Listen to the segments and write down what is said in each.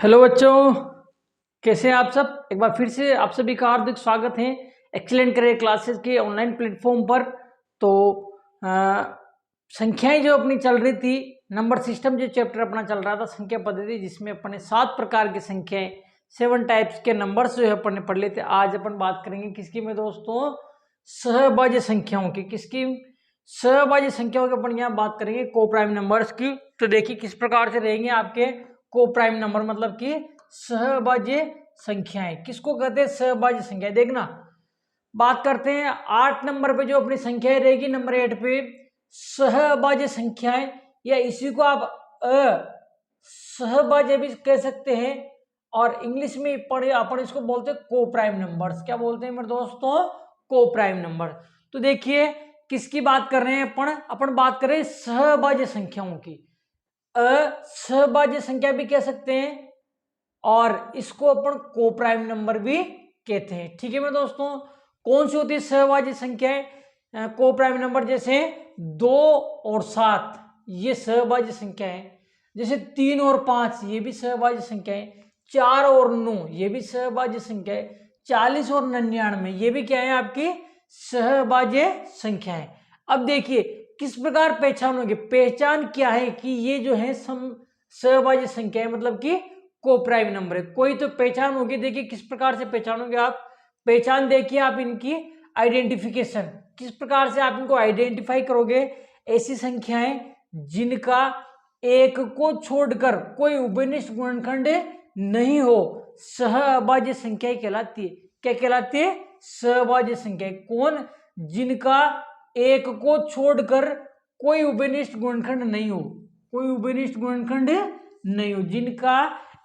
Hello बच्चों, कैसे हैं आप सब। एक बार फिर से आप सभी का हार्दिक स्वागत है एक्सीलेंट करियर क्लासेस के ऑनलाइन प्लेटफॉर्म पर। तो संख्याएं जो अपनी चल रही थी, नंबर सिस्टम जो चैप्टर अपना चल रहा था संख्या पद्धति, जिसमें अपने 7 प्रकार की संख्याएं 7 टाइप्स के नंबर्स जो है अपन ने पढ़ लिए थे। आज अपन बात करेंगे किसकी में दोस्तों, सहभाज्य संख्याओं की। किसकी? सहभाज्य संख्याओं की अपन यहाँ बात करेंगे, को प्राइम नंबर्स की। तो देखिए किस प्रकार से रहेंगे आपके को प्राइम नंबर, मतलब कि सहभाज्य संख्याएं। किसको कहते हैं? सहभाज्य संख्याएं। देखना, बात करते हैं 8 नंबर पे जो अपनी संख्याएं रहेगी, नंबर 8 पे सहभाज्य संख्याएं, या इसी को आप सहभाज्य भी कह सकते हैं, और इंग्लिश में अपन इसको बोलते हैं को प्राइम नंबर्स। क्या बोलते हैं मेरे दोस्तों? को प्राइम नंबर। तो देखिए किसकी बात कर रहे हैं अपन बात कर रहे हैं सहभाज्य संख्याओं की। असहभाज्य संख्या भी कह सकते हैं, और इसको अपन को प्राइम नंबर भी कहते हैं। ठीक है मेरे दोस्तों, कौन सी होती है सहभाज्य संख्याएं? को प्राइम नंबर, जैसे 2 और 7 ये सहभाज्य संख्या है। जैसे 3 और 5 ये भी सहभाज्य संख्या है। 4 और 9 ये भी सहभाज्य संख्या है। 40 और 99 ये भी क्या है? आपकी सहभाज्य संख्या है। अब देखिए किस प्रकार पहचान होगी। पहचान क्या है कि ये जो है सहभाज्य संख्या है, मतलब कि को प्राइम नंबर है। कोई तो पहचान होगी। देखिए किस प्रकार से पहचानोगे आप। पहचान देखिए आप इनकी आइडेंटिफिकेशन, किस प्रकार से आप इनको आइडेंटिफाई करोगे। ऐसी संख्याएं जिनका एक को छोड़कर कोई उभयनिष्ठ गुणनखंड नहीं हो, सहभाज्य संख्याएं कहलाती है। क्या कहलाती है? सहभाज्य संख्या। कौन? जिनका एक को छोड़कर कोई उभयनिष्ठ गुणनखंड नहीं हो, कोई उभयनिष्ठ गुणनखंड नहीं हो। जिनका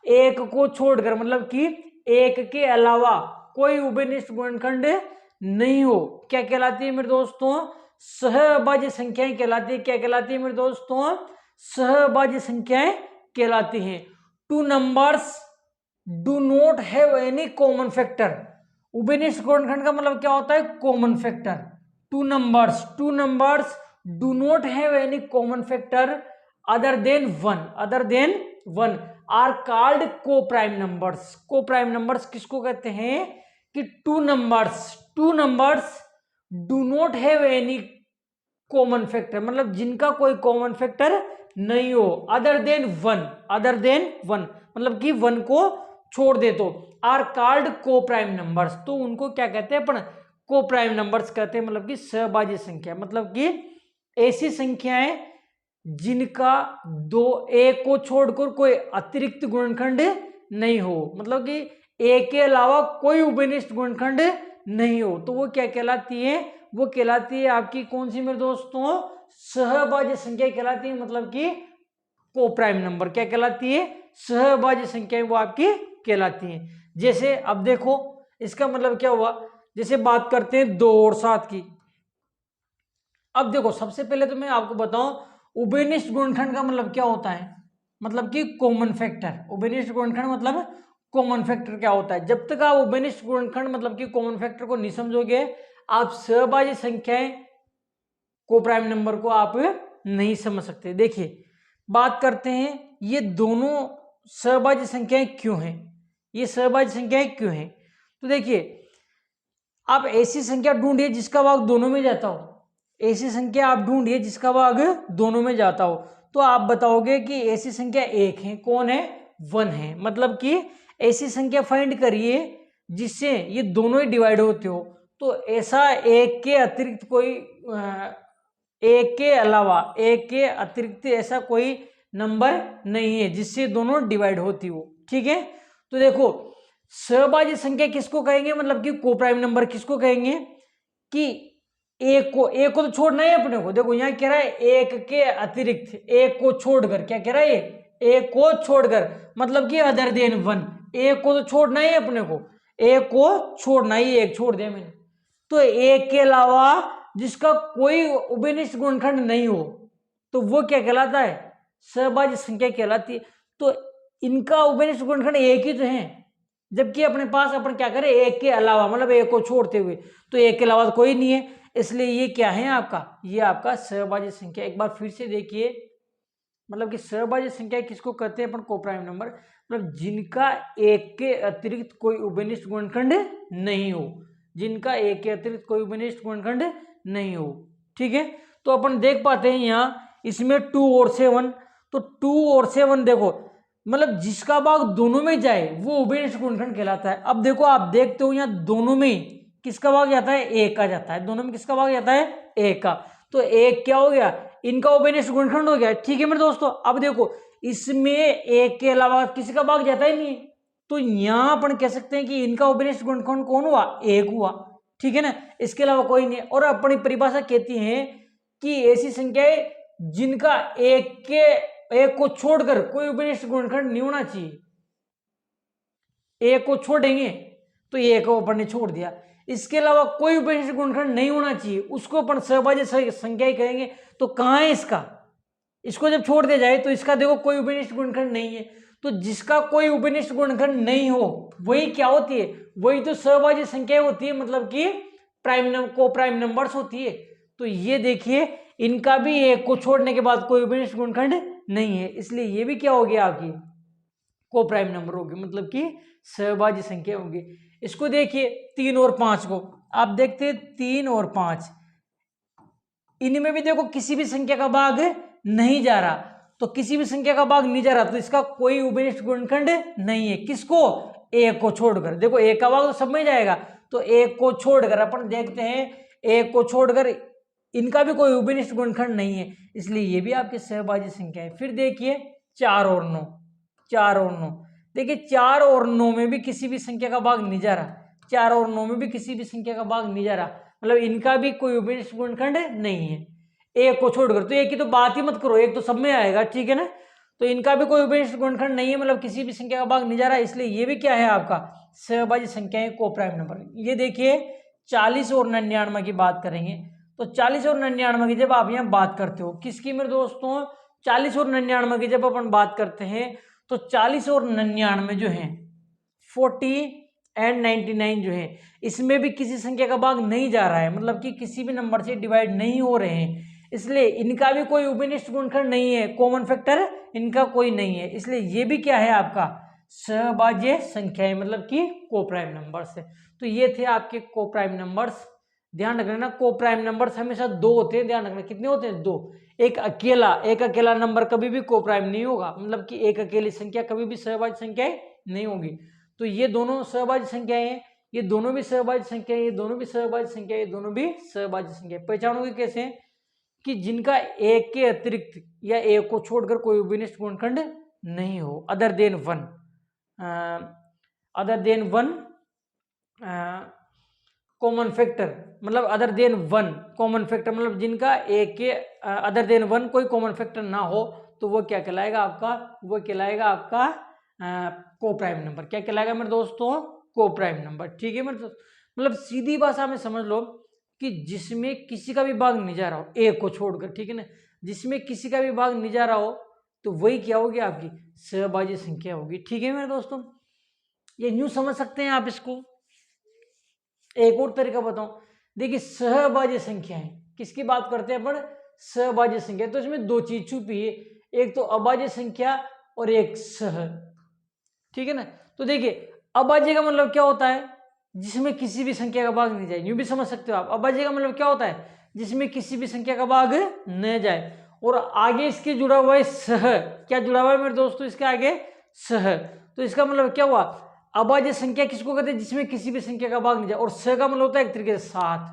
एक को छोड़कर, मतलब कि एक के अलावा कोई उभयनिष्ठ गुणनखंड नहीं हो, क्या कहलाती है मेरे दोस्तों? सहभाज्य संख्याएं कहलाती है। क्या कहलाती है मेरे दोस्तों? सहभाज्य संख्याएं कहलाती हैं। 2 numbers do not have any common factor. उभयनिष्ठ गुणनखंड का मतलब क्या होता है? Common factor. 2 numbers do not have any common factor other than 1 are called co-prime numbers। co-prime numbers किसको कहते हैं? कि 2 numbers do not have any common factor, मतलब जिनका कोई कॉमन फैक्टर नहीं हो, अदर देन वन, मतलब कि 1 को छोड़ दे तो आर कॉल्ड को प्राइम नंबर्स। तो उनको क्या कहते हैं अपन? को प्राइम नंबर्स कहते हैं, मतलब कि सहभाज्य संख्या। मतलब कि ऐसी संख्याएं जिनका एक को छोड़कर कोई अतिरिक्त गुणनखंड नहीं हो, मतलब कि एक के अलावा कोई उभयनिष्ठ गुणनखंड नहीं हो, तो वो क्या कहलाती है? वो कहलाती है आपकी कौन सी मेरे दोस्तों? सहभाज्य संख्या कहलाती है, मतलब कि को प्राइम नंबर। क्या कहलाती है? सहभाज्य संख्याएं वो आपकी कहलाती हैं। जैसे अब देखो इसका मतलब क्या हुआ। जैसे बात करते हैं 2 और 7 की। अब देखो सबसे पहले तो मैं आपको बताऊं उभयनिष्ठ गुणनखंड का मतलब क्या होता है। मतलब कि कॉमन फैक्टर। उभयनिष्ठ गुणनखंड मतलब कॉमन फैक्टर क्या होता है। जब तक आप उभयनिष्ठ गुणनखंड मतलब कि कॉमन फैक्टर को नहीं समझोगे, आप सहभाज्य संख्याएं को प्राइम नंबर को आप नहीं समझ सकते। देखिए बात करते हैं ये दोनों सहभाज्य संख्याएं क्यों हैं, ये सहभाज्य संख्याएं क्यों हैं। तो देखिए आप ऐसी संख्या ढूंढिए जिसका भाग दोनों में जाता हो। ऐसी संख्या आप ढूंढिए जिसका भाग दोनों में जाता हो, तो आप बताओगे कि ऐसी संख्या 1 है। कौन है? 1 है। मतलब कि ऐसी संख्या फाइंड करिए जिससे ये दोनों ही डिवाइड होते हो। तो ऐसा एक के अतिरिक्त कोई एक के अलावा एक के अतिरिक्त ऐसा कोई नंबर नहीं है जिससे दोनों डिवाइड होती हो। ठीक है, तो देखो सहभाज्य संख्या किसको कहेंगे, मतलब कि को प्राइम नंबर किसको कहेंगे? कि एक को तो छोड़ना है अपने को। देखो यहाँ कह रहा है एक के अतिरिक्त, एक को छोड़कर। क्या कह रहा है? एक को छोड़कर, मतलब कि अदर देन 1। एक को तो छोड़ना है अपने को, एक को छोड़ना ही, एक छोड़ दिया मैंने। तो एक के अलावा जिसका कोई उभयनिष्ठ गुणनखंड नहीं हो, तो वो क्या कहलाता है? सहभाज्य संख्या कहलाती है। तो इनका उभयनिष्ठ गुणनखंड एक ही तो है, जबकि अपने पास अपन क्या करें? एक के अलावा, मतलब एक को छोड़ते हुए, तो एक के अलावा तो कोई नहीं है, इसलिए ये क्या है आपका? ये आपका सहभाज्य संख्या। एक बार फिर से देखिए, मतलब कि सहभाज्य संख्या किसको कहते हैं अपन? को प्राइम नंबर। मतलब जिनका एक के अतिरिक्त कोई उभयनिष्ठ गुणनखंड नहीं हो, जिनका एक के अतिरिक्त कोई उभयनिष्ठ गुणनखंड नहीं हो। ठीक है, तो अपन देख पाते हैं यहाँ इसमें 2 और 7, तो 2 और 7 देखो मतलब जिसका भाग दोनों में जाए वो उभयनिष्ठ गुणनखंड कहलाता है। अब देखो आप देखते हो यहाँ दोनों में किसका भाग जाता है, एक का जाता है, दोनों में किसका भाग जाता है, एक का, तो एक क्या हो गया, इनका उभयनिष्ठ गुणनखंड हो गया। ठीक है मेरे दोस्तों, अब देखो इसमें एक के अलावा किसी का भाग जाता ही नहीं, तो यहां अपन कह सकते हैं कि इनका उभयनिष्ठ गुणनखंड कौन हुआ, एक हुआ। ठीक है ना, इसके अलावा कोई नहीं। और अपनी परिभाषा कहती है कि ऐसी संख्याएं जिनका एक को छोड़कर कोई उभयनिष्ठ गुणनखंड नहीं होना चाहिए, एक को छोड़ेंगे तो एक को अपन ने छोड़ दिया, इसके अलावा कोई उभयनिष्ठ गुणनखंड नहीं होना चाहिए उसको अपन सहभाज्य संख्या कहेंगे। तो कहां है इसका, इसको जब छोड़ दिया जाए तो इसका देखो कोई उभयनिष्ठ गुणनखंड नहीं है, तो जिसका कोई उभयनिष्ठ गुणनखंड नहीं हो वही क्या होती है, वही तो सहभाज्य संख्या होती है, मतलब कि को प्राइम नंबर्स होती है। तो ये देखिए इनका भी एक को छोड़ने के बाद कोई उभयनिष्ठ गुणनखंड नहीं है, इसलिए ये भी क्या होगी आपकी को प्राइम नंबर होगी, मतलब कि सहभाज्य संख्या होगी। इसको देखिए 3 और 5 को आप देखते हैं 3 और 5 इनमें भी देखो किसी भी संख्या का भाग नहीं जा रहा, तो किसी भी संख्या का भाग नहीं जा रहा तो इसका कोई उभयनिष्ठ गुणनखंड नहीं है, किसको, एक को छोड़कर। देखो एक का भाग तो सब में जाएगा, तो एक को छोड़कर अपन देखते हैं एक को छोड़कर इनका भी कोई उभयनिष्ठ गुणनखंड नहीं है, इसलिए ये भी आपकी सहभाज्य संख्या है। फिर देखिए 4 और 9, 4 और 9 देखिए 4 और 9 में भी किसी भी संख्या का भाग नहीं जा रहा, 4 और 9 में भी किसी भी संख्या का भाग नहीं जा रहा, मतलब इनका भी कोई उभयनिष्ठ गुणनखंड नहीं है, एक को छोड़कर। तो एक की तो बात ही मत करो, एक तो सब में आएगा। ठीक है ना, तो इनका भी कोई उभयनिष्ठ गुणनखंड नहीं है, मतलब किसी भी संख्या का भाग नहीं जा रहा, इसलिए ये भी क्या है आपका सहभाज्य संख्याएं को प्राइम नंबर। ये देखिए 40 और 99 की बात करेंगे, तो 40 और 99 की जब आप यहाँ बात करते हो किसकी मेरे दोस्तों, 40 और 99 की जब अपन बात करते हैं तो 40 और 99 जो है 40 एंड 99 जो है इसमें भी किसी संख्या का भाग नहीं जा रहा है, मतलब कि किसी भी नंबर से डिवाइड नहीं हो रहे हैं, इसलिए इनका भी कोई उभयनिष्ठ गुणनखंड नहीं है, कॉमन फैक्टर इनका कोई नहीं है, इसलिए ये भी क्या है आपका सहभाज्य संख्याएं, मतलब कि को प्राइम नंबर्स है। तो ये थे आपके को प्राइम नंबर्स। ध्यान रखना को प्राइम नंबर्स हमेशा 2 होते हैं, ध्यान रखना कितने होते हैं, 2। एक अकेला नंबर कभी भी को प्राइम नहीं होगा, मतलब कि एक अकेली संख्या कभी भी सहभाज्य संख्याएं नहीं होगी। तो ये दोनों सहभाज्य संख्याएं हैं, ये दोनों भी सहभाज्य संख्या, ये दोनों भी सहभाज्य संख्या, ये दोनों भी सहभाज्य संख्या। पहचानोगे कैसे, कि जिनका एक के अतिरिक्त या एक को छोड़कर कोई उभयनिष्ठ गुणनखंड नहीं हो, other than one common factor, मतलब other than one common factor, मतलब जिनका एक के अदर देन वन कोई कॉमन फैक्टर ना हो, तो वो क्या कहलाएगा आपका, वो कहलाएगा आपका को प्राइम नंबर। क्या कहलाएगा मेरे दोस्तों, को प्राइम नंबर। ठीक है मेरे दोस्त, मतलब सीधी भाषा में समझ लो कि जिसमें किसी का भी भाग नहीं जा रहा हो एक को छोड़कर, ठीक है ना, जिसमें किसी का भी भाग नहीं जा रहा हो तो वही क्या होगी आपकी सहभाज्य संख्या होगी। ठीक है मेरे दोस्तों, ये न्यू समझ सकते हैं आप इसको। एक और तरीका बताऊं, देखिए सहभाज्य संख्याएं किसकी बात करते हैं अपन, सहभाज्य संख्या, तो इसमें 2 चीज छुपी है, एक तो अभाज्य संख्या और एक सह। ठीक है ना, तो देखिए अभाज्य का मतलब क्या होता है, जिसमें किसी भी संख्या का भाग नहीं जाए, यूं भी समझ सकते हो आप। अभाज्य का मतलब क्या होता है, जिसमें किसी भी संख्या का भाग न जाए, और आगे इसके जुड़ा हुआ है सह। क्या जुड़ा हुआ है मेरे दोस्तों, इसके आगे सह, तो इसका मतलब क्या हुआ, अभाज्य संख्या किसको कहते हैं, जिसमें किसी भी संख्या का भाग नहीं जाए, और सह का मतलब होता है एक तरीके से 7।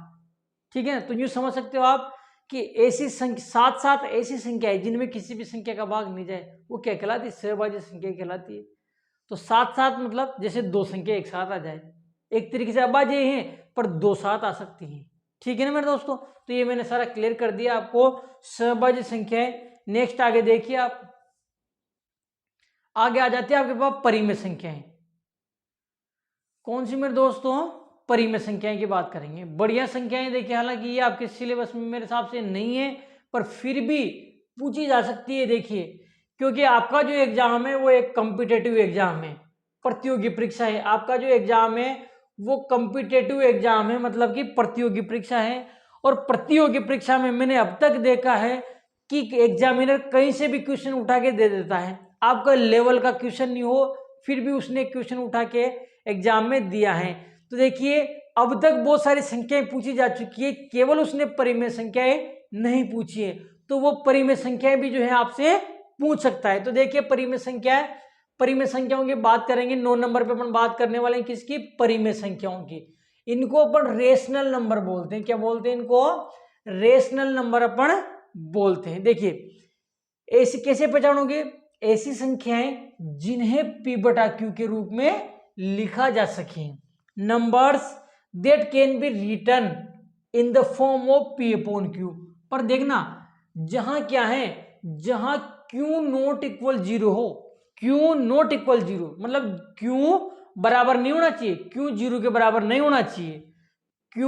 ठीक है ना, तो यूं समझ सकते हो आप कि ऐसी संख्या 7 ऐसी संख्या है जिनमें किसी भी संख्या का भाग नहीं जाए, वो क्या कहलाती है, सहभाज्य संख्या कहलाती है। तो 7 मतलब जैसे 2 संख्या एक साथ आ जाए, एक तरीके से अभाज्य हैं पर 2 साथ आ सकती हैं। ठीक है ना मेरे दोस्तों, तो ये मैंने सारा क्लियर कर दिया आपको सहभाज्य संख्याएं। नेक्स्ट आगे देखिए आप, आगे आ जाती है आपके पास परिमेय संख्याएं। कौन सी मेरे दोस्तों, परिमेय संख्याएं की बात करेंगे। बढ़िया संख्याएं देखिए, हालांकि ये आपके सिलेबस में मेरे हिसाब से नहीं है पर फिर भी पूछी जा सकती है। देखिए क्योंकि आपका जो एग्जाम है वो एक कॉम्पिटेटिव एग्जाम है, प्रतियोगी परीक्षा है। आपका जो एग्जाम है वो कॉम्पिटेटिव एग्जाम है, मतलब कि प्रतियोगी परीक्षा है। और प्रतियोगी परीक्षा में मैंने अब तक देखा है कि एग्जामिनर कहीं से भी क्वेश्चन उठा के दे देता है, आपका लेवल का क्वेश्चन नहीं हो फिर भी उसने क्वेश्चन उठा के एग्जाम में दिया है। तो देखिए अब तक बहुत सारी संख्याएं पूछी जा चुकी है, केवल उसने परिमेय संख्याएं नहीं पूछी है, तो वो परिमेय संख्याएं भी जो है आपसे पूछ सकता है। तो देखिए परिमेय संख्याओं की बात करेंगे। 9 नंबर पे अपन बात करने वाले हैं किसकी, परिमेय संख्याओं की। इनको अपन रेशनल नंबर बोलते हैं। क्या बोलते हैं इनको, रेशनल नंबर अपन बोलते हैं। देखिए ऐसे कैसे पहचानोगे, ऐसी संख्याएं जिन्हें p बटा q के रूप में लिखा जा सके, numbers that can be written in the form of p upon q। पर देखना जहां क्या है, जहां q नॉट इक्वल 0 हो, q नॉट इक्वल 0 मतलब q बराबर नहीं होना चाहिए, q 0 के बराबर नहीं होना चाहिए, q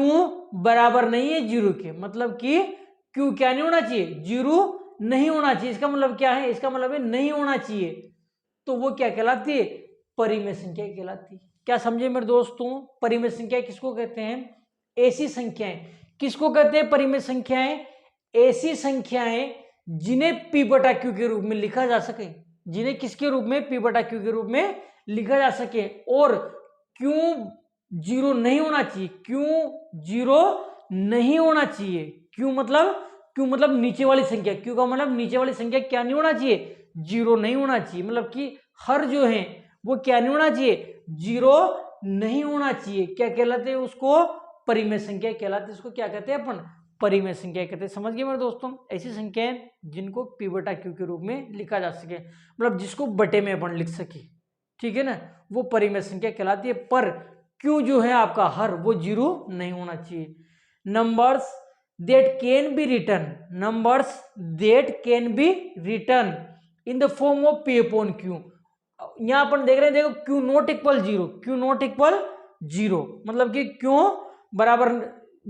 बराबर नहीं है 0 के, मतलब कि q क्या नहीं होना चाहिए, 0 नहीं होना चाहिए। इसका मतलब क्या है, इसका मतलब है नहीं होना चाहिए। तो वो क्या कहलाती है, परिमेय संख्या कहलाती है। क्या समझे मेरे दोस्तों, परिमेय संख्या किसको कहते हैं, ऐसी संख्याएं। किसको कहते हैं परिमेय संख्याएं, ऐसी संख्याएं जिन्हें p बटा q के रूप में लिखा जा सके, जिन्हें किसके रूप में, p बटा q के रूप में लिखा जा सके, और q 0 नहीं होना चाहिए, q 0 नहीं होना चाहिए। q मतलब नीचे वाली संख्या, q का मतलब नीचे वाली संख्या क्या नहीं होना चाहिए, 0 नहीं होना चाहिए, मतलब कि हर जो है वो क्या नहीं होना चाहिए, 0 नहीं होना चाहिए। क्या कहलाते हैं उसको, परिमेय संख्या कहलाते हैं। इसको क्या कहते हैं अपन, परिमेय संख्या कहते हैं। समझ गए मेरे दोस्तों, ऐसी संख्याएं जिनको p बटा q के रूप में लिखा जा सके, मतलब जिसको बटे में अपन लिख सके, ठीक है ना, वो परिमेय संख्या कहलाती है। पर q जो है आपका हर, वो 0 नहीं होना चाहिए। Numbers that can be written, numbers that can be written in the form of p upon q। यहां अपन देख रहे हैं, देखो q not equal 0, q not equal 0 मतलब कि q बराबर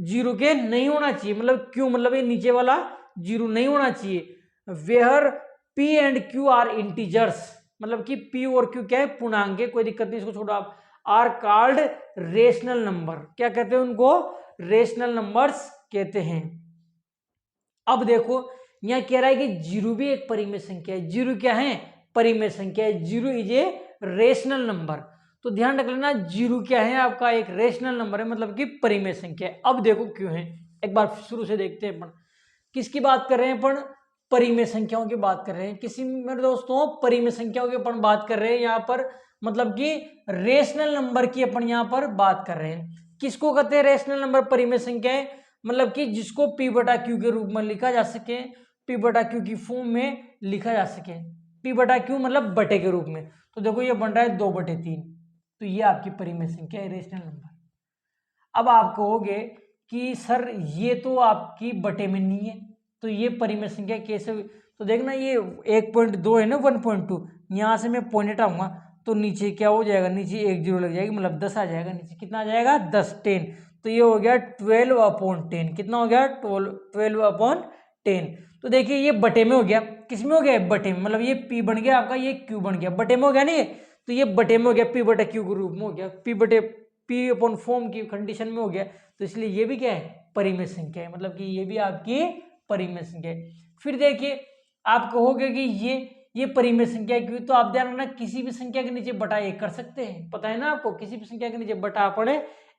0 के नहीं होना चाहिए, मतलब q मतलब ये नीचे वाला 0 नहीं होना चाहिए। Where p and q are integers, मतलब कि p और q क्या है, पूर्णांक है, कोई दिक्कत नहीं, इसको छोड़ो आप। आर कॉल्ड रेशनल नंबर, क्या कहते हैं उनको, रेशनल नंबर्स कहते हैं। अब देखो यहां कह रहा है कि 0 भी एक परिमेय संख्या है। 0 क्या है, परिमेय संख्या है। 0 इज ए रेशनल नंबर। तो ध्यान रख लेना, 0 क्या है आपका, एक रेशनल नंबर है, मतलब कि परिमेय संख्या है। अब देखो क्यों है, एक बार शुरू से देखते हैं अपन किसकी बात कर रहे हैं, अपन परिमेय संख्याओं की बात कर रहे हैं। किसी मेरे दोस्तों परिमेय संख्याओं की अपन बात कर रहे हैं यहाँ पर, मतलब कि रेशनल नंबर की अपन यहाँ पर बात कर रहे हैं। किसको कहते हैं रेशनल नंबर, परिमेय संख्याएं, मतलब कि जिसको p बटा q के रूप में लिखा जा सके, p बटा q की फॉर्म में लिखा जा सके। p बटा q मतलब बटे के रूप में। तो देखो ये बन रहा है 2/3, तो ये आपकी परिमेय संख्या है, रेशनल नंबर। अब आप कहोगे कि सर ये तो आपकी बटे में नहीं है, तो ये परिमेय संख्या कैसे हुई? तो देखना ये 1.2 है ना, 1.2, यहाँ से मैं पॉइंट हटाऊंगा तो नीचे क्या हो जाएगा, नीचे 1 0 लग जाएगी, मतलब 10 आ जाएगा नीचे। कितना आ जाएगा, 10 10। तो ये हो गया 12/10। कितना हो गया, 12/10। तो देखिए ये बटे में हो गया, किस में हो गया, बटे में, मतलब ये p बन गया आपका, ये q बन गया, बटे में हो गया नहीं, तो ये बटे में हो गया, p बटा q के रूप में हो गया, p अपॉन फॉर्म की कंडीशन में हो गया। तो इसलिए ये भी क्या है, परिमेय संख्या है, मतलब कि ये भी आपकी परिमेय संख्या है। फिर देखिए आप कहोगे कि ये परिमेय संख्या क्यों, तो आप ध्यान रखना किसी भी संख्या के नीचे बटा 1 कर सकते हैं, पता है ना आपको, किसी भी संख्या के नीचे बटा अपन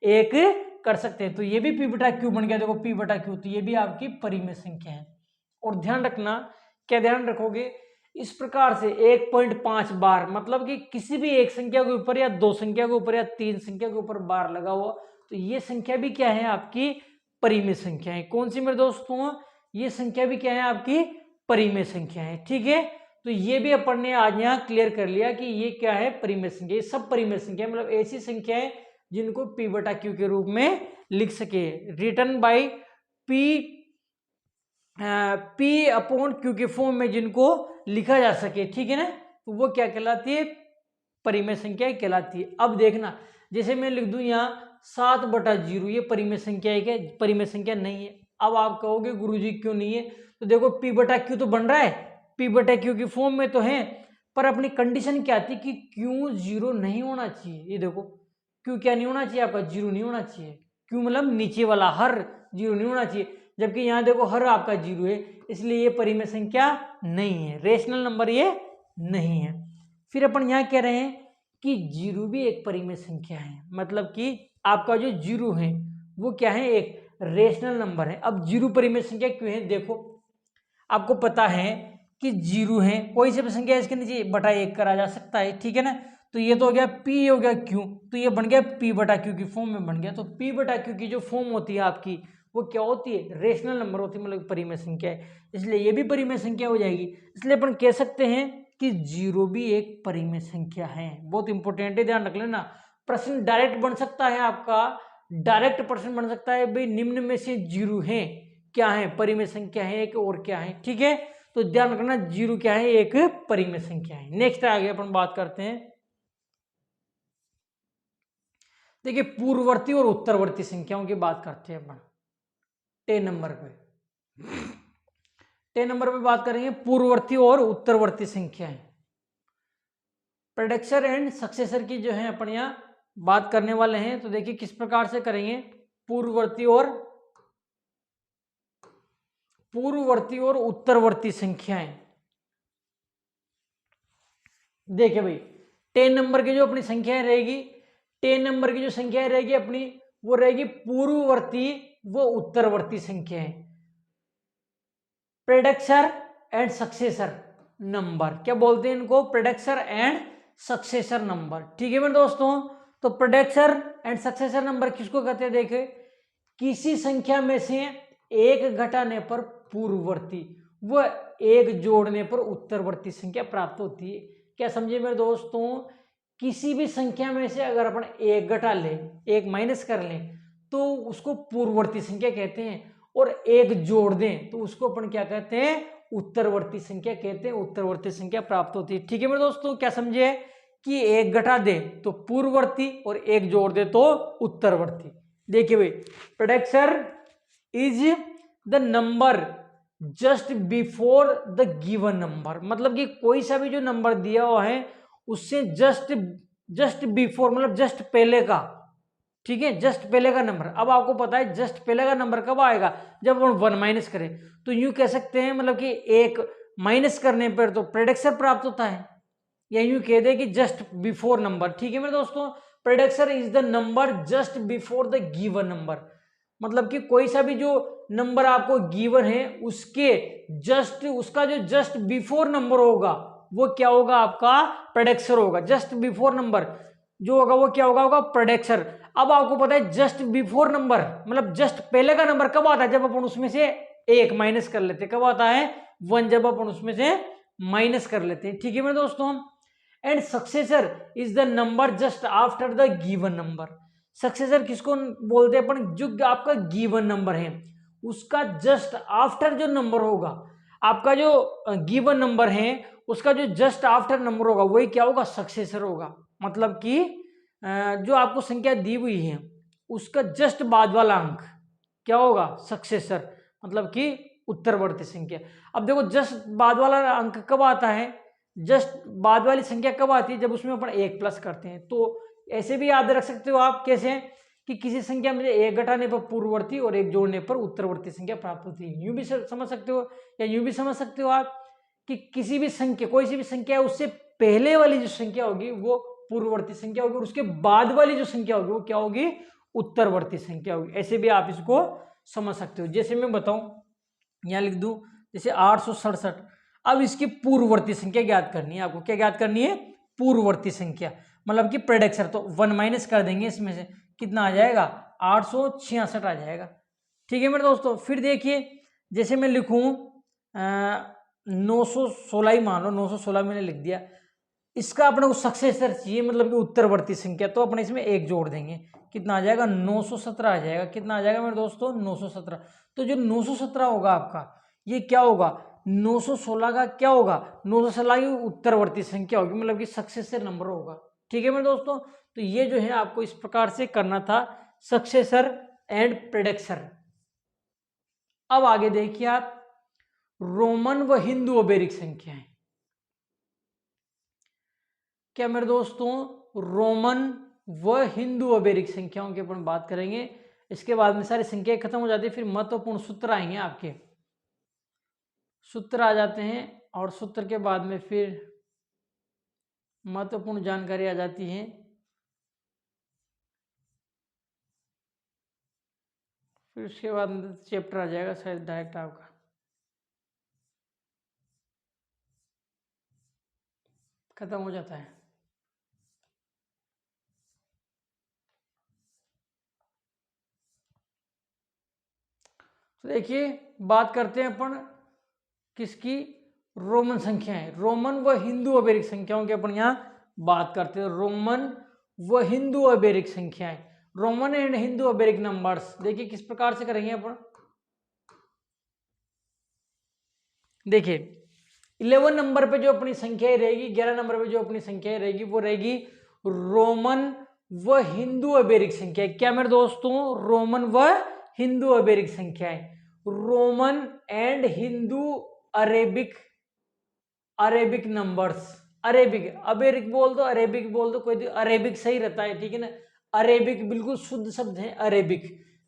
1 कर सकते हैं। तो ये भी p बटा q बन गया, देखो p बटा q, तो ये भी आपकी परिमेय संख्या है। और ध्यान रखना, क्या ध्यान रखोगे, इस प्रकार से 1.5 बार, मतलब कि किसी भी एक संख्या के ऊपर या 2 संख्या के ऊपर या 3 संख्या के ऊपर बार लगा हुआ, तो ये संख्या भी क्या है, आपकी परिमेय संख्या है। कौन सी मेरे दोस्तों, ये संख्या भी क्या है, आपकी परिमेय संख्या है, ठीक है। तो ये भी अपन ने आज यहाँ क्लियर कर लिया कि ये क्या है, परिमेय संख्या। ये सब परिमेय संख्या मतलब ऐसी संख्याएं जिनको p बटा q के रूप में लिख सके, written by p upon q के फॉर्म में जिनको लिखा जा सके, ठीक है ना, तो वो क्या कहलाती है, परिमेय संख्या कहलाती है। अब देखना, जैसे मैं लिख दूं यहाँ 7/0, ये परिमेय संख्या है क्या, परिमेय संख्या नहीं है। अब आप कहोगे गुरुजी क्यों नहीं है, तो देखो p बटा q तो बन रहा है, p बटा q की फॉर्म में तो है, पर अपनी कंडीशन क्या थी कि q 0 नहीं होना चाहिए। ये देखो q क्या नहीं होना चाहिए आपका, 0 नहीं होना चाहिए। q मतलब नीचे वाला हर 0 नहीं होना चाहिए, जबकि यहाँ देखो हर आपका 0 है, इसलिए ये परिमेय संख्या नहीं है, रेशनल नंबर ये नहीं है। फिर अपन यहाँ कह रहे हैं कि जीरो भी एक परिमेय संख्या है, मतलब कि आपका जो जीरो है वो क्या है, एक रेशनल नंबर है। अब जीरो परिमेय संख्या क्यों है, देखो आपको पता है कि जीरो है, कोई सी भी संख्या इसके नीचे बटा एक करा जा सकता है, ठीक है ना। तो ये तो हो गया पी, हो गया क्यू, तो ये बन गया पी बटा क्यू की फॉर्म में बन गया। तो पी बटा क्यू की जो फॉर्म होती है आपकी, वो क्या होती है, रेशनल नंबर होती है, मतलब परिमेय संख्या है, इसलिए ये भी परिमेय संख्या हो जाएगी। इसलिए अपन कह सकते हैं कि जीरो भी एक परिमेय संख्या है। बहुत इंपॉर्टेंट है, ध्यान रख लेना। प्रश्न डायरेक्ट बन सकता है आपका, डायरेक्ट प्रश्न बन सकता है, भाई निम्न में से जीरो है क्या है, परिमेय संख्या है एक, और क्या है, ठीक है। तो ध्यान रखना जीरो क्या है, एक परिमेय संख्या है। नेक्स्ट आगे अपन बात करते हैं, देखिए पूर्ववर्ती और उत्तरवर्ती संख्याओं की बात करते हैं अपन 10 नंबर पे। 10 नंबर पे बात करेंगे पूर्ववर्ती और उत्तरवर्ती संख्याएं। प्रेडिक्सर एंड सक्सेसर की जो है अपन यहाँ बात करने वाले हैं। तो देखिए किस प्रकार से करेंगे, पूर्ववर्ती और उत्तरवर्ती संख्याएं। देखिए भाई 10 नंबर की जो अपनी संख्याएं रहेगी, 10 नंबर की जो संख्याएं रहेगी अपनी, वो रहेगी पूर्ववर्ती व उत्तरवर्ती संख्याएं। प्रेडिक्सर एंड सक्सेसर नंबर, क्या बोलते हैं इनको, प्रेडिक्सर एंड सक्सेसर नंबर, ठीक है मेरे दोस्तों। तो प्रेडिक्सर एंड सक्सेसर नंबर किसको कहते हैं, देखे किसी संख्या में से एक घटाने पर पूर्ववर्ती व एक जोड़ने पर उत्तरवर्ती संख्या प्राप्त होती है। क्या समझे मेरे दोस्तों, किसी भी संख्या में से अगर अपन एक घटा लें, एक माइनस कर लें, तो उसको पूर्ववर्ती संख्या कहते हैं, और एक जोड़ दें तो उसको अपन क्या कहते हैं, उत्तरवर्ती संख्या कहते हैं, उत्तरवर्ती संख्या प्राप्त होती है। ठीक है मेरे दोस्तों, क्या समझे कि एक घटा दे तो पूर्ववर्ती और एक जोड़ दे तो उत्तरवर्ती। देखिए भाई predecessor is the number just before the given number, मतलब कि कोई सा भी जो नंबर दिया हुआ है उससे जस्ट बिफोर, मतलब जस्ट पहले का, ठीक है, जस्ट पहले का नंबर। अब आपको पता है जस्ट पहले का नंबर कब आएगा, जब हम 1 माइनस करें। तो यूं कह सकते हैं मतलब कि एक माइनस करने पर तो प्रेडिक्सर प्राप्त होता है, या यूं कह दे कि जस्ट बिफोर नंबर। ठीक है मेरे दोस्तों, predecessor is the number just before the given number, मतलब कि कोई सा भी जो नंबर आपको गिवन है उसके जस्ट, उसका जो जस्ट बिफोर नंबर होगा वो क्या होगा, आपका प्रेडिक्सर होगा। जस्ट बिफोर नंबर जो होगा वो क्या होगा प्रेडिक्सर। अब आपको पता है जस्ट बिफोर नंबर मतलब जस्ट पहले का नंबर कब आता है, जब अपन उसमें से एक माइनस कर लेते हैं। कब आता है, 1, जब अपन उसमें से माइनस कर लेते हैं। ठीक है मेरे दोस्तों, and successor is the number just after the given number. Successor किसको बोलते हैं अपन, जो आपका गिवन नंबर है उसका जस्ट आफ्टर जो नंबर होगा, आपका जो गिवन नंबर है उसका जो जस्ट आफ्टर नंबर होगा वही क्या होगा, सक्सेसर होगा। मतलब कि जो आपको संख्या दी हुई है उसका जस्ट बाद वाला अंक क्या होगा, सक्सेसर, मतलब कि उत्तरवर्ती संख्या। अब देखो जस्ट बाद वाला अंक कब आता है, जस्ट बाद वाली संख्या कब आती है, जब उसमें अपन एक प्लस करते हैं। तो ऐसे भी याद रख सकते हो आप, कैसे कि किसी संख्या में एक घटाने पर पूर्ववर्ती और एक जोड़ने पर उत्तरवर्ती संख्या प्राप्त होती है। यूं भी समझ सकते हो, या यूं भी समझ सकते हो आप कि किसी भी संख्या, कोई सी भी संख्या है उससे पहले वाली जो संख्या होगी वो पूर्ववर्ती संख्या होगी, और उसके बाद वाली जो संख्या होगी वो क्या होगी, उत्तरवर्ती संख्या होगी। ऐसे भी आप इसको समझ सकते हो। जैसे मैं बताऊं, यहां लिख दूं जैसे 867, अब इसकी पूर्ववर्ती संख्या ज्ञात करनी है आपको। क्या ज्ञात करनी है, पूर्ववर्ती संख्या, मतलब कि प्रेडिक्सर। तो 1 माइनस कर देंगे इसमें से, कितना आ जाएगा, 866 आ जाएगा। ठीक है मेरे दोस्तों, फिर देखिए जैसे मैं लिखूं 916 ही मान लो, 916 मैंने लिख दिया, इसका अपने को सक्सेसर चाहिए, मतलब कि उत्तरवर्ती संख्या। तो अपने इसमें एक जोड़ देंगे, कितना आ जाएगा, 917 आ जाएगा। कितना आ जाएगा मेरे दोस्तों, 917। तो जो 917 होगा आपका, ये क्या होगा, 916 का क्या होगा, 916 की उत्तरवर्ती संख्या होगी, मतलब कि सक्सेसर नंबर होगा। ठीक है मेरे दोस्तों, तो ये जो है आपको इस प्रकार से करना था, सक्सेसर एंड प्रेडिक्सर। अब आगे देखिए आप, रोमन व हिंदू अबेरिक संख्याएं। क्या मेरे दोस्तों, रोमन व हिंदू अबेरिक संख्याओं की अपन बात करेंगे। इसके बाद में सारी संख्याएं खत्म हो जाती है, फिर महत्वपूर्ण सूत्र आएंगे, आपके सूत्र आ जाते हैं, और सूत्र के बाद में फिर महत्वपूर्ण जानकारी आ जाती है। फिर उसके बाद चैप्टर आ जाएगा शायद डायरेक्ट आपका। खत्म हो जाता है। तो देखिए बात करते हैं अपन किसकी, रोमन संख्याएं, रोमन व हिंदू अबेरिक संख्याओं की अपन यहाँ बात करते हैं। रोमन व हिंदू अबेरिक संख्याएं, रोमन एंड हिंदू अबेरिक नंबर्स। देखिए किस प्रकार से करेंगे अपन। देखिए 11 नंबर पे जो अपनी संख्या रहेगी, 11 नंबर पे जो अपनी संख्या रहेगी वो रहेगी रोमन व हिंदू अबेरिक संख्या। क्या मेरे दोस्तों, रोमन व हिंदू अबेरिक संख्याएं, Roman and Hindu Arabic, Arabic numbers. Arabic, अबेरिक बोल दो, अरेबिक बोल दो, कोई अरेबिक सही रहता है, ठीक है ना। अरेबिक बिल्कुल शुद्ध शब्द है अरेबिक,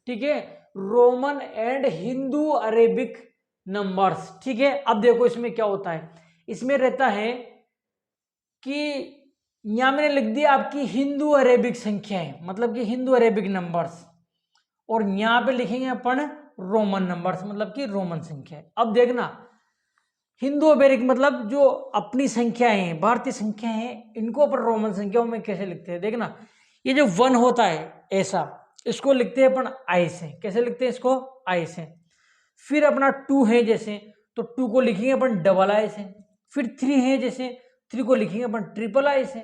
ठीक है। Roman and Hindu Arabic numbers, ठीक है। अब देखो इसमें क्या होता है, इसमें रहता है कि यहां मैंने लिख दिया आपकी हिंदू अरेबिक संख्याएं, मतलब कि हिंदू अरेबिक नंबर्स, और यहां पे लिखेंगे अपन रोमन नंबर्स, मतलब कि रोमन संख्या। अब देखना हिंदू अबेरिक मतलब जो अपनी संख्याएं हैं, भारतीय संख्याएं हैं, इनको अपन रोमन संख्याओं में कैसे लिखते हैं। देखना ये जो 1 होता है ऐसा, इसको लिखते हैं अपन आई से। कैसे लिखते हैं इसको, आई से। फिर अपना 2 है जैसे, तो 2 को लिखेंगे अपन डबल आई से। फिर 3 है जैसे, 3 को लिखेंगे अपन ट्रिपल आई से,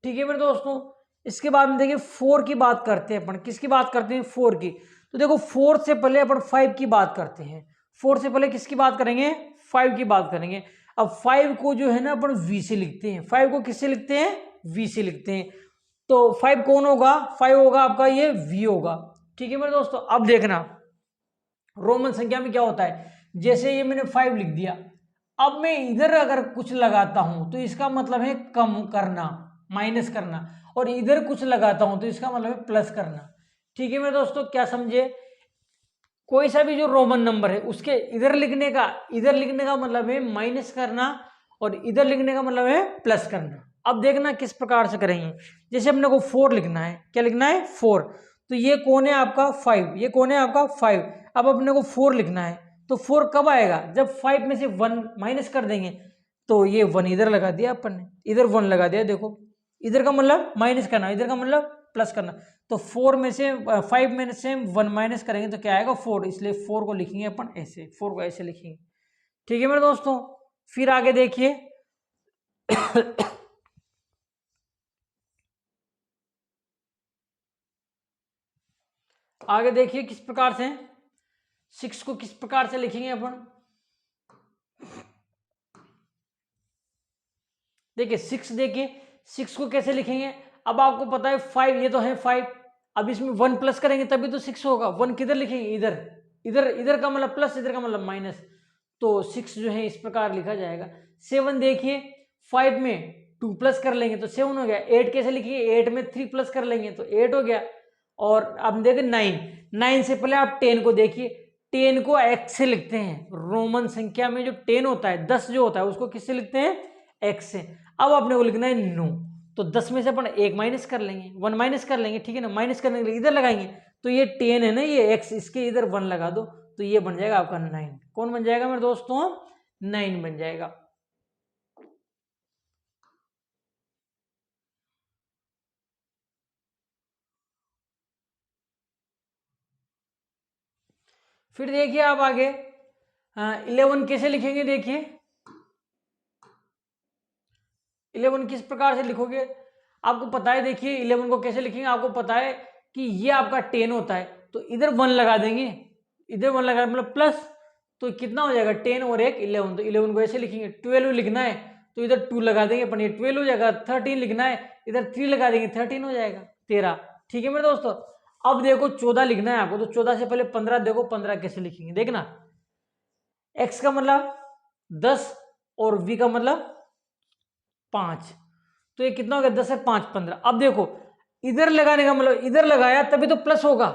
ठीक है मेरे दोस्तों। इसके बाद में देखिए 4 की बात करते हैं अपन। किसकी बात करते हैं, 4 की। तो देखो 4 से पहले अपन 5 की बात करते हैं। 4 से पहले किसकी बात करेंगे, 5 की बात करेंगे। अब 5 को जो है ना अपन वी से लिखते हैं। 5 को किससे लिखते हैं, वी से लिखते हैं। तो 5 कौन होगा, 5 होगा आपका ये वी होगा, ठीक है मेरे दोस्तों। अब देखना रोमन संख्या में क्या होता है, जैसे ये मैंने 5 लिख दिया, अब मैं इधर अगर कुछ लगाता हूं तो इसका मतलब है कम करना, माइनस करना, और इधर कुछ लगाता हूं तो इसका मतलब है प्लस करना, ठीक है मेरे दोस्तों। क्या समझे, कोई सा भी जो रोमन नंबर है उसके इधर लिखने का मतलब है माइनस करना, और इधर लिखने का मतलब है प्लस करना। अब देखना किस प्रकार से करेंगे। जैसे अपने को 4 लिखना है, क्या लिखना है 4, तो ये कौन है आपका 5, ये कौन है आपका 5। अब अपने को 4 लिखना है, तो 4 कब आएगा, जब 5 में से 1 माइनस कर देंगे। तो ये 1 इधर लगा दिया अपन ने, इधर 1 लगा दिया, देखो इधर का मतलब माइनस करना, इधर का मतलब प्लस करना। तो 4 में से 5 में से 1 माइनस करेंगे तो क्या आएगा 4, इसलिए 4 को लिखेंगे अपन ऐसे, 4 को ऐसे लिखेंगे, ठीक है मेरे दोस्तों। फिर आगे देखिए आगे देखिए किस प्रकार से 6 को किस प्रकार से लिखेंगे अपन। देखिए 6, देखिए 6 को कैसे लिखेंगे। अब आपको पता है 5, ये तो है 5, अब इसमें 1 प्लस करेंगे तभी तो 6 होगा। 1 किधर लिखेंगे, इधर, इधर, इधर का मतलब प्लस, इधर का मतलब माइनस, तो 6 जो है इस प्रकार लिखा जाएगा। 7 देखिए 5 में 2 प्लस कर लेंगे तो 7 हो गया। 8 कैसे लिखिए, 8 में 3 प्लस कर लेंगे तो 8 हो गया। और अब देखिए 9 से पहले आप 10 को देखिए, 10 को x से लिखते हैं। रोमन संख्या में जो 10 होता है, 10 जो होता है उसको किससे लिखते हैं, x से। अब आपने को लिखना है 9, तो 10 में से अपन 1 माइनस कर लेंगे, 1 माइनस कर लेंगे, ठीक है ना। माइनस करने के लिए इधर लगाएंगे, तो ये 10 है ना, ये x, इसके इधर 1 लगा दो, तो ये बन जाएगा आपका 9। कौन बन जाएगा मेरे दोस्तों, 9 बन जाएगा। फिर देखिए आप आगे 11 कैसे लिखेंगे। देखिए 11 किस प्रकार से लिखोगे, आपको पता है। देखिए 11 को कैसे लिखेंगे, आपको पता है कि ये आपका 10 होता है, तो इधर 1 लगा देंगे, इधर 1 लगा मतलब प्लस, तो कितना हो जाएगा 10 और 1 11, तो 11 को ऐसे लिखेंगे। 12 लिखना है तो इधर 2 लगा देंगे अपन, ये 12 हो जाएगा। 13 लिखना है, इधर 3 लगा देंगे, 13 हो जाएगा, 13, ठीक है मेरे दोस्तों। अब देखो 14 लिखना है आपको, तो 14 से पहले 15, देखो 15 कैसे लिखेंगे। देखना x का मतलब 10 और v का मतलब 5, तो ये कितना हो गया, 10 है 5 15। अब देखो इधर लगाने का मतलब इधर लगाया तभी तो प्लस होगा।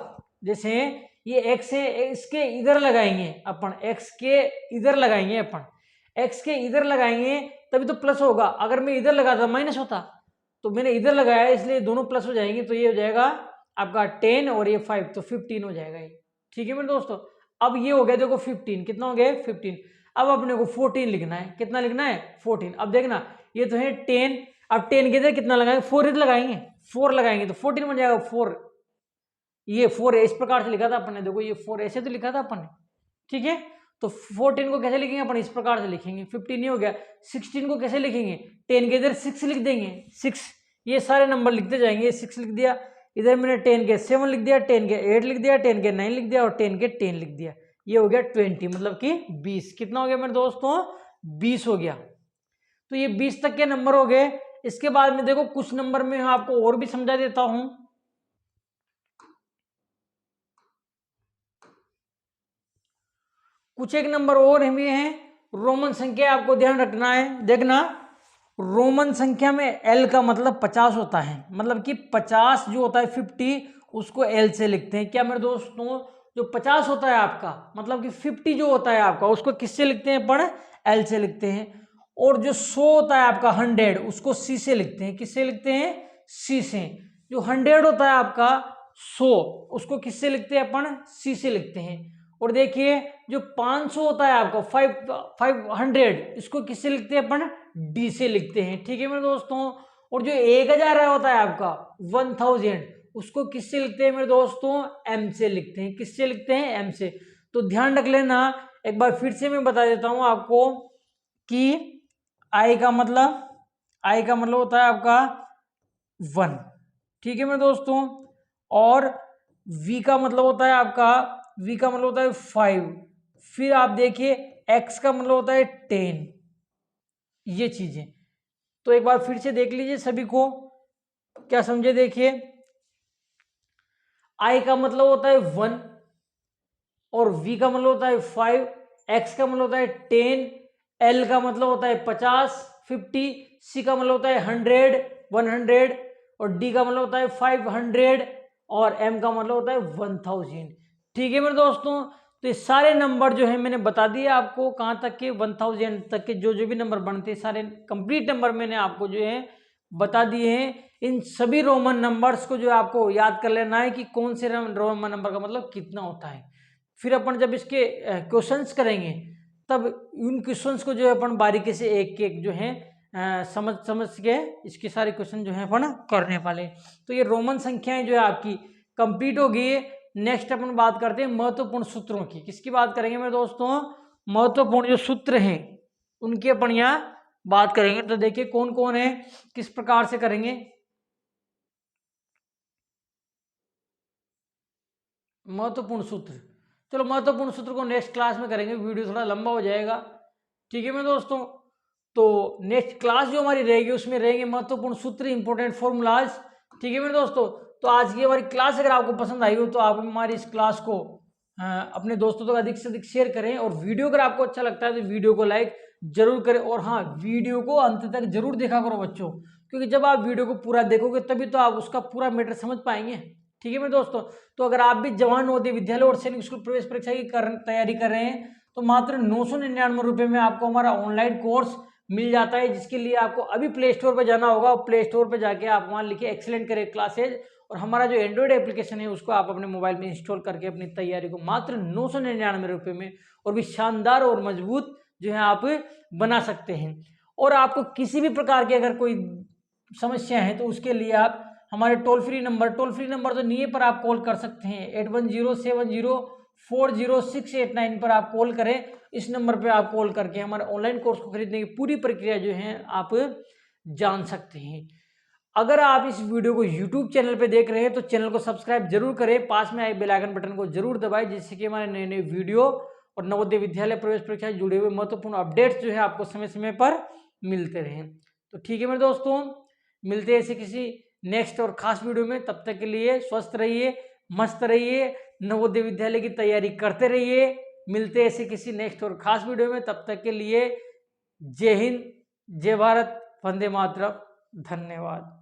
जैसे ये x है, इसके इधर लगाएंगे अपन, x के इधर लगाएंगे अपन, x के इधर लगाएंगे तभी तो प्लस होगा। अगर मैं इधर लगाता माइनस होता, तो मैंने इधर लगाया है इसलिए दोनों प्लस हो जाएंगे, तो ये हो जाएगा आपका 10 और ये 5, तो 15 हो जाएगा ये। ठीक है मेरे दोस्तों, अब ये हो गया देखो 15, कितना हो गया 15। अब अपने को 14 लिखना है, कितना लिखना है 14। अब देखना ये तो है 10, अब 10 के इधर कितना लगाएंगे 4 इधर लगाएंगे, 4 लगाएंगे तो 14 बन जाएगा 4। ये 4 इस प्रकार से लिखा था अपन ने, देखो ये 4 ऐसे तो लिखा था अपन ने। ठीक है, तो 14 को कैसे लिखेंगे अपन, इस प्रकार से लिखेंगे। 15 ये हो गया। 16 को कैसे लिखेंगे, 10 के इधर 6 लिख देंगे, 6। ये सारे नंबर लिखते जाएंगे, 6 लिख दिया, इधर मैंने 10 के 7 लिख दिया, 10 के 8 लिख दिया, 10 के 9 लिख दिया और 10 के 10 लिख दिया। ये हो गया 20, मतलब कि 20। कितना हो गया मेरे दोस्तों, 20 हो गया। तो ये 20 तक के नंबर हो गए। इसके बाद में देखो कुछ नंबर में आपको और भी समझा देता हूं। कुछ एक नंबर और भी हैं, रोमन संख्या आपको ध्यान रखना है। देखना रोमन संख्या में एल का मतलब 50 होता है, मतलब कि 50 जो होता है 50 उसको एल से लिखते हैं। क्या मेरे दोस्तों, जो 50 होता है आपका मतलब कि 50 जो होता है आपका उसको किससे लिखते हैं अपन, एल से लिखते हैं। और जो 100 होता है आपका 100 उसको सी से लिखते हैं, किससे लिखते हैं, सी से। जो 100 होता है आपका 100 उसको किससे लिखते हैं अपन, सी से लिखते हैं। और देखिए जो 500 होता है आपका 500 इसको किससे लिखते हैं अपन, डी से लिखते हैं। ठीक है मेरे दोस्तों। और जो 1000 होता है आपका 1000 उसको किससे लिखते हैं मेरे दोस्तों, एम से लिखते हैं। किससे लिखते हैं, एम से। तो ध्यान रख लेना, एक बार फिर से मैं बता देता हूं आपको कि आई का मतलब होता है आपका 1। ठीक है मेरे दोस्तों। और वी का मतलब होता है आपका, वी का मतलब होता है 5। फिर आप देखिए एक्स का मतलब होता है 10। ये चीजें तो एक बार फिर से देख लीजिए सभी को, क्या समझे। देखिए आई का मतलब होता है 1 और वी का मतलब होता है 5, एक्स का मतलब होता है 10, एल का मतलब होता है 50 50, सी का मतलब होता है 100 और डी का मतलब होता है 500 और एम का मतलब होता है 1000। ठीक है मेरे दोस्तों। तो ये सारे नंबर जो है मैंने बता दिए आपको, कहाँ तक के 1000 तक के जो भी नंबर बनते हैं सारे कंप्लीट नंबर मैंने आपको जो है बता दिए हैं। इन सभी रोमन नंबर्स को जो है आपको याद कर लेना है कि कौन से रोमन नंबर का मतलब कितना होता है। फिर अपन जब इसके क्वेश्चंस करेंगे तब उन क्वेश्चंस को जो है अपन बारीकी से एक एक जो है समझ के इसके सारे क्वेश्चन जो है अपन करने वाले। तो ये रोमन संख्याएं जो है आपकी कंप्लीट हो गई है। नेक्स्ट अपन बात करते हैं महत्वपूर्ण सूत्रों की। किसकी बात करेंगे मेरे दोस्तों, महत्वपूर्ण जो सूत्र हैं उनकी अपन यहाँ बात करेंगे। तो देखिए कौन कौन है, किस प्रकार से करेंगे। महत्वपूर्ण सूत्र, चलो महत्वपूर्ण सूत्र को नेक्स्ट क्लास में करेंगे, वीडियो थोड़ा लंबा हो जाएगा। ठीक है मेरे दोस्तों। तो नेक्स्ट क्लास जो हमारी रहेगी उसमें रहेंगे महत्वपूर्ण सूत्र, इंपॉर्टेंट फॉर्मूलाज। ठीक है मेरे दोस्तों। तो आज की हमारी क्लास अगर आपको पसंद आई हो तो आप हमारी इस क्लास को अपने दोस्तों तक अधिक से अधिक शेयर करें। और वीडियो अगर आपको अच्छा लगता है तो वीडियो को लाइक जरूर करें। और हाँ, वीडियो को अंत तक जरूर देखा करो बच्चों, क्योंकि जब आप वीडियो को पूरा देखोगे तभी तो आप उसका पूरा मैटर समझ पाएंगे। ठीक है मेरे दोस्तों। तो अगर आप भी जवाहर नवोदय विद्यालय और सैनिक स्कूल प्रवेश परीक्षा की तैयारी कर रहे हैं तो मात्र 999 रुपये में आपको हमारा ऑनलाइन कोर्स मिल जाता है, जिसके लिए आपको अभी प्ले स्टोर पर जाना होगा। और प्ले स्टोर पर जाके आप वहाँ लिखिए एक्सीलेंट करियर क्लासेज और हमारा जो एंड्रॉइड एप्लीकेशन है उसको आप अपने मोबाइल में इंस्टॉल करके अपनी तैयारी को मात्र 999 रुपये में और भी शानदार और मजबूत जो है आप बना सकते हैं। और आपको किसी भी प्रकार की अगर कोई समस्या है तो उसके लिए आप हमारे टोल फ्री नंबर तो नहीं है पर आप कॉल कर सकते हैं 8107040689 पर आप कॉल करें। इस नंबर पे आप कॉल करके हमारे ऑनलाइन कोर्स को खरीदने की पूरी प्रक्रिया जो है आप जान सकते हैं। अगर आप इस वीडियो को YouTube चैनल पे देख रहे हैं तो चैनल को सब्सक्राइब जरूर करें, पास में आए बेल आइकन बटन को जरूर दबाएं, जिससे कि हमारे नए नए वीडियो और नवोदय विद्यालय प्रवेश परीक्षा से जुड़े हुए महत्वपूर्ण अपडेट्स जो है आपको समय समय पर मिलते रहें। तो ठीक है मेरे दोस्तों, मिलते हैं ऐसे किसी नेक्स्ट और खास वीडियो में। तब तक के लिए स्वस्थ रहिए, मस्त रहिए, नवोदय विद्यालय की तैयारी करते रहिए। मिलते हैं ऐसे किसी नेक्स्ट और खास वीडियो में। तब तक के लिए जय हिंद, जय भारत, वंदे मातरम, धन्यवाद।